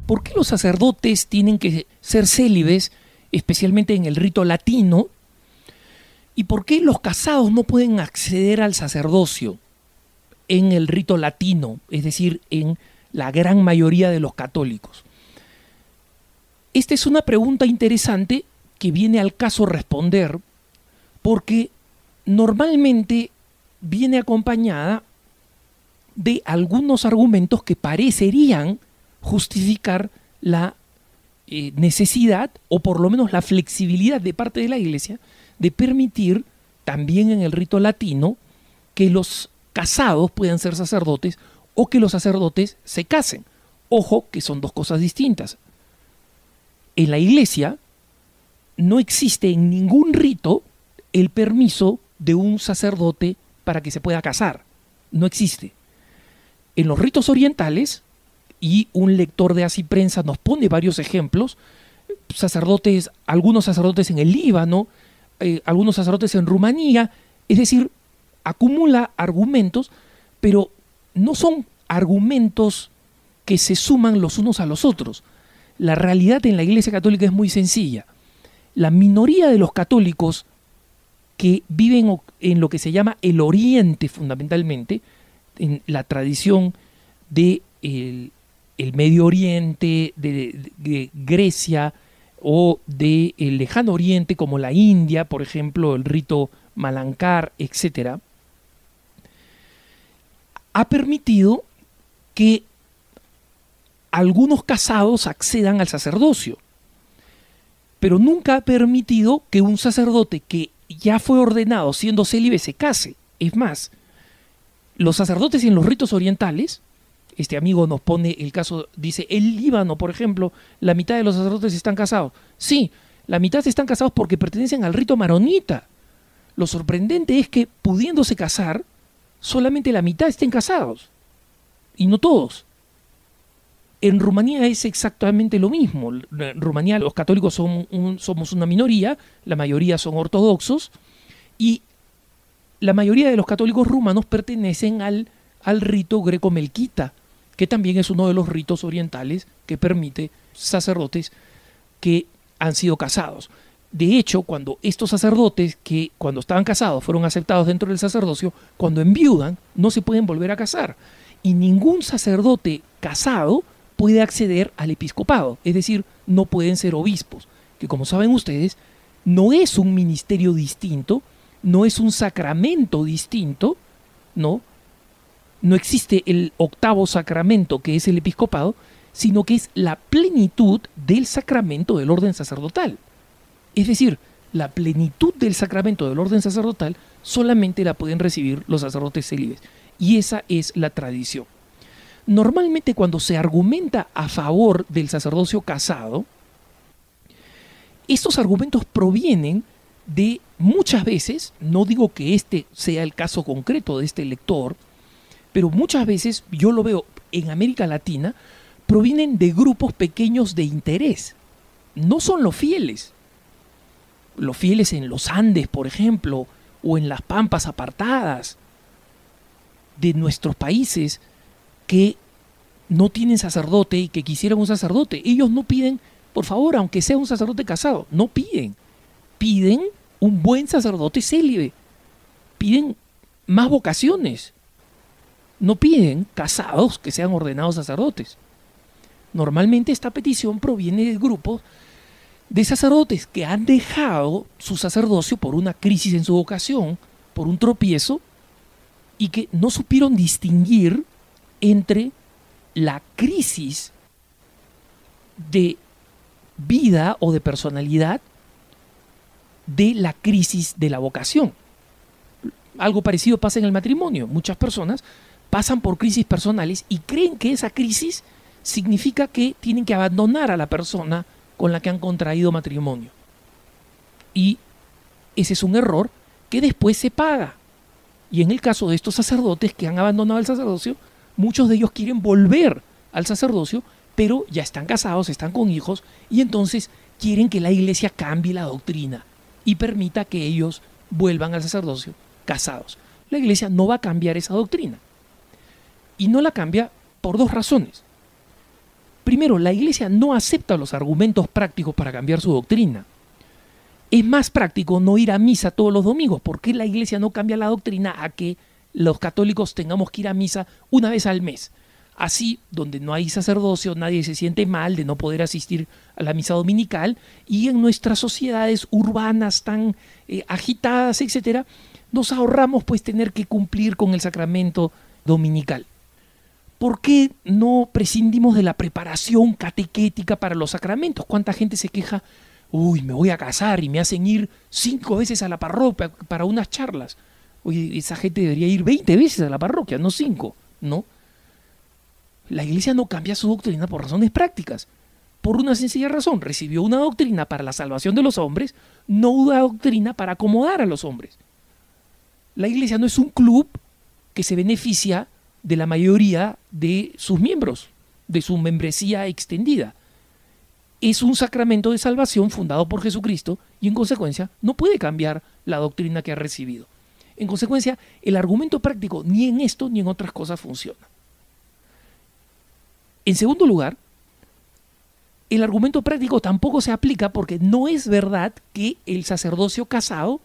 ¿Por qué los sacerdotes tienen que ser célibes, especialmente en el rito latino? ¿Y por qué los casados no pueden acceder al sacerdocio en el rito latino, es decir, en la gran mayoría de los católicos? Esta es una pregunta interesante que viene al caso responder, porque normalmente viene acompañada de algunos argumentos que parecerían justificar la necesidad, o por lo menos la flexibilidad de parte de la Iglesia, de permitir también en el rito latino que los casados puedan ser sacerdotes o que los sacerdotes se casen. Ojo, que son dos cosas distintas. En la Iglesia no existe en ningún rito el permiso de un sacerdote para que se pueda casar. No existe. En los ritos orientales, y un lector de Así Prensa nos pone varios ejemplos, sacerdotes, algunos sacerdotes en el Líbano, algunos sacerdotes en Rumanía, es decir, acumula argumentos, pero no son argumentos que se suman los unos a los otros. La realidad en la Iglesia Católica es muy sencilla. La minoría de los católicos que viven en lo que se llama el Oriente fundamentalmente, en la tradición de el Medio Oriente, de Grecia o del Lejano Oriente, como la India, por ejemplo, el rito Malankar, etc., ha permitido que algunos casados accedan al sacerdocio, pero nunca ha permitido que un sacerdote que ya fue ordenado siendo célibe se case. Es más, los sacerdotes en los ritos orientales, este amigo nos pone el caso, dice, el Líbano, por ejemplo, la mitad de los sacerdotes están casados. Sí, la mitad están casados porque pertenecen al rito maronita. Lo sorprendente es que, pudiéndose casar, solamente la mitad estén casados, y no todos. En Rumanía es exactamente lo mismo. En Rumanía los católicos somos una minoría, la mayoría son ortodoxos, y la mayoría de los católicos rumanos pertenecen al rito greco-melquita, que también es uno de los ritos orientales que permite sacerdotes que han sido casados. De hecho, cuando estos sacerdotes que cuando estaban casados fueron aceptados dentro del sacerdocio, cuando enviudan no se pueden volver a casar. Y ningún sacerdote casado puede acceder al episcopado, es decir, no pueden ser obispos, que como saben ustedes, no es un ministerio distinto, no es un sacramento distinto, no existe el octavo sacramento que es el episcopado, sino que es la plenitud del sacramento del orden sacerdotal. Es decir, la plenitud del sacramento del orden sacerdotal solamente la pueden recibir los sacerdotes célibes, y esa es la tradición. Normalmente cuando se argumenta a favor del sacerdocio casado, estos argumentos provienen de muchas veces, no digo que este sea el caso concreto de este lector, pero muchas veces, yo lo veo en América Latina, provienen de grupos pequeños de interés. No son los fieles en los Andes, por ejemplo, o en las pampas apartadas de nuestros países, que no tienen sacerdote y que quisieran un sacerdote. Ellos no piden, por favor, aunque sea un sacerdote casado, no piden. Piden un buen sacerdote célibe. Piden más vocaciones. No piden casados que sean ordenados sacerdotes. Normalmente esta petición proviene de grupos de sacerdotes que han dejado su sacerdocio por una crisis en su vocación, por un tropiezo, y que no supieron distinguir entre la crisis de vida o de personalidad de la crisis de la vocación. Algo parecido pasa en el matrimonio. Muchas personas pasan por crisis personales y creen que esa crisis significa que tienen que abandonar a la persona con la que han contraído matrimonio. Y ese es un error que después se paga. Y en el caso de estos sacerdotes que han abandonado el sacerdocio, muchos de ellos quieren volver al sacerdocio, pero ya están casados, están con hijos, y entonces quieren que la Iglesia cambie la doctrina y permita que ellos vuelvan al sacerdocio casados. La Iglesia no va a cambiar esa doctrina. Y no la cambia por dos razones. Primero, la Iglesia no acepta los argumentos prácticos para cambiar su doctrina. Es más práctico no ir a misa todos los domingos. ¿Por qué la Iglesia no cambia la doctrina a que los católicos tengamos que ir a misa una vez al mes? Así, donde no hay sacerdocio, nadie se siente mal de no poder asistir a la misa dominical, y en nuestras sociedades urbanas tan agitadas, etcétera, nos ahorramos pues tener que cumplir con el sacramento dominical. ¿Por qué no prescindimos de la preparación catequética para los sacramentos? ¿Cuánta gente se queja? Uy, me voy a casar y me hacen ir 5 veces a la parroquia para unas charlas. Oye, esa gente debería ir 20 veces a la parroquia, no 5, ¿no? La Iglesia no cambia su doctrina por razones prácticas. Por una sencilla razón, recibió una doctrina para la salvación de los hombres, no una doctrina para acomodar a los hombres. La Iglesia no es un club que se beneficia de la mayoría de sus miembros, de su membresía extendida. Es un sacramento de salvación fundado por Jesucristo y en consecuencia no puede cambiar la doctrina que ha recibido. En consecuencia, el argumento práctico ni en esto ni en otras cosas funciona. En segundo lugar, el argumento práctico tampoco se aplica porque no es verdad que el sacerdocio casado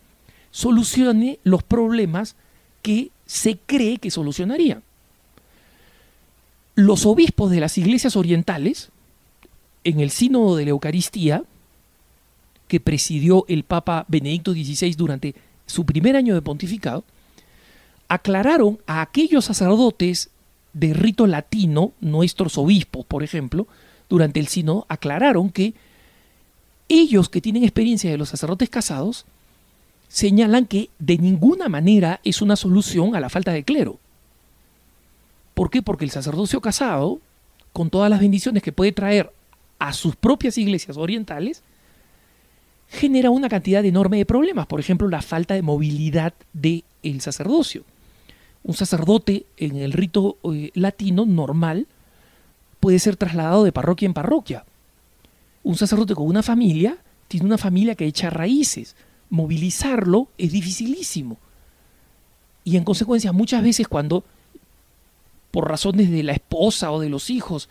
solucione los problemas que se cree que solucionaría. Los obispos de las iglesias orientales, en el sínodo de la Eucaristía, que presidió el Papa Benedicto XVI durante su primer año de pontificado, aclararon a aquellos sacerdotes de rito latino, nuestros obispos, por ejemplo, durante el sínodo, aclararon que ellos que tienen experiencia de los sacerdotes casados señalan que de ninguna manera es una solución a la falta de clero. ¿Por qué? Porque el sacerdocio casado, con todas las bendiciones que puede traer a sus propias iglesias orientales, genera una cantidad enorme de problemas. Por ejemplo, la falta de movilidad del sacerdocio. Un sacerdote en el rito latino normal puede ser trasladado de parroquia en parroquia. Un sacerdote con una familia tiene una familia que echa raíces. Movilizarlo es dificilísimo. Y en consecuencia, muchas veces cuando, por razones de la esposa o de los hijos,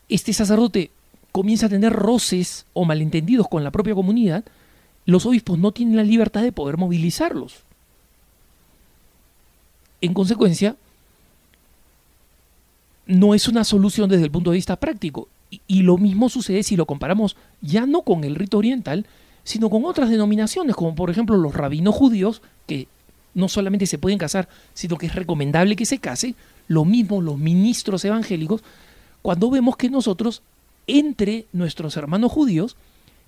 este sacerdote comienza a tener roces o malentendidos con la propia comunidad, los obispos no tienen la libertad de poder movilizarlos. En consecuencia, no es una solución desde el punto de vista práctico. Y lo mismo sucede si lo comparamos ya no con el rito oriental, sino con otras denominaciones, como por ejemplo los rabinos judíos, que no solamente se pueden casar, sino que es recomendable que se case. Lo mismo los ministros evangélicos, cuando vemos que nosotros, entre nuestros hermanos judíos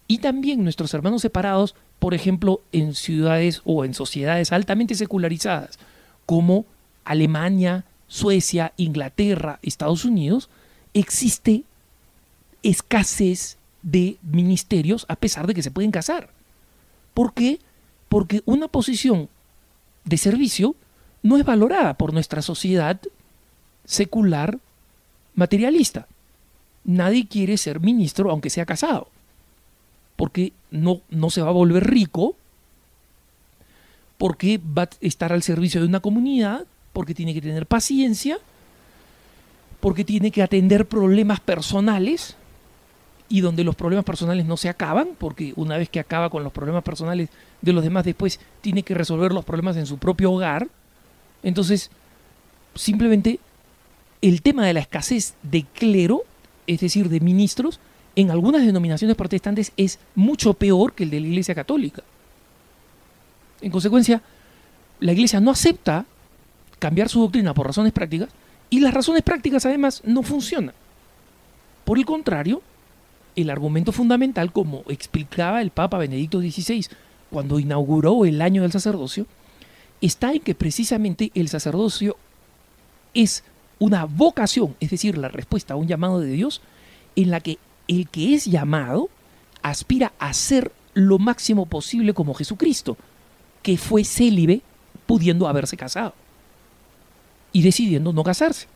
y también nuestros hermanos separados, por ejemplo, en ciudades o en sociedades altamente secularizadas, como Alemania, Suecia, Inglaterra, Estados Unidos, existe escasez de ministerios a pesar de que se pueden casar. ¿Por qué? Porque una posición de servicio no es valorada por nuestra sociedad secular materialista. Nadie quiere ser ministro aunque sea casado, porque no se va a volver rico, porque va a estar al servicio de una comunidad, porque tiene que tener paciencia, porque tiene que atender problemas personales, y donde los problemas personales no se acaban, porque una vez que acaba con los problemas personales de los demás, después tiene que resolver los problemas en su propio hogar. Entonces, simplemente el tema de la escasez de clero, es decir, de ministros, en algunas denominaciones protestantes es mucho peor que el de la Iglesia Católica. En consecuencia, la Iglesia no acepta cambiar su doctrina por razones prácticas, y las razones prácticas además no funcionan. Por el contrario, el argumento fundamental, como explicaba el Papa Benedicto XVI cuando inauguró el año del sacerdocio, está en que precisamente el sacerdocio es una vocación, es decir, la respuesta a un llamado de Dios, en la que el que es llamado aspira a ser lo máximo posible como Jesucristo, que fue célibe pudiendo haberse casado y decidiendo no casarse.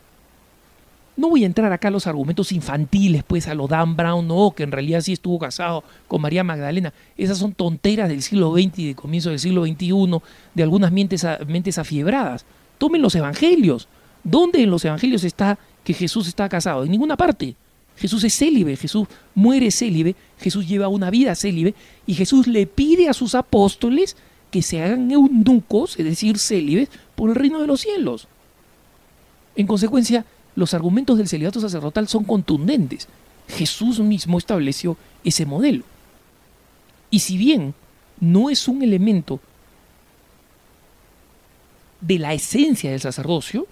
No voy a entrar acá a los argumentos infantiles, pues a lo Dan Brown, no, que en realidad sí estuvo casado con María Magdalena. Esas son tonteras del siglo XX y de comienzo del siglo XXI, de algunas mentes afiebradas. Tomen los evangelios. ¿Dónde en los evangelios está que Jesús está casado, en ninguna parte. Jesús es célibe, Jesús muere célibe, Jesús lleva una vida célibe y Jesús le pide a sus apóstoles que se hagan eunucos, es decir, célibes, por el reino de los cielos. En consecuencia, los argumentos del celibato sacerdotal son contundentes. Jesús mismo estableció ese modelo. Y si bien no es un elemento de la esencia del sacerdocio,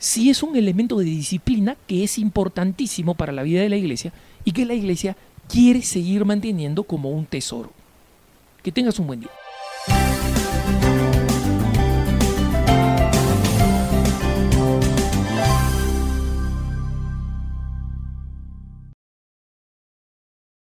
sí es un elemento de disciplina que es importantísimo para la vida de la Iglesia y que la Iglesia quiere seguir manteniendo como un tesoro. Que tengas un buen día.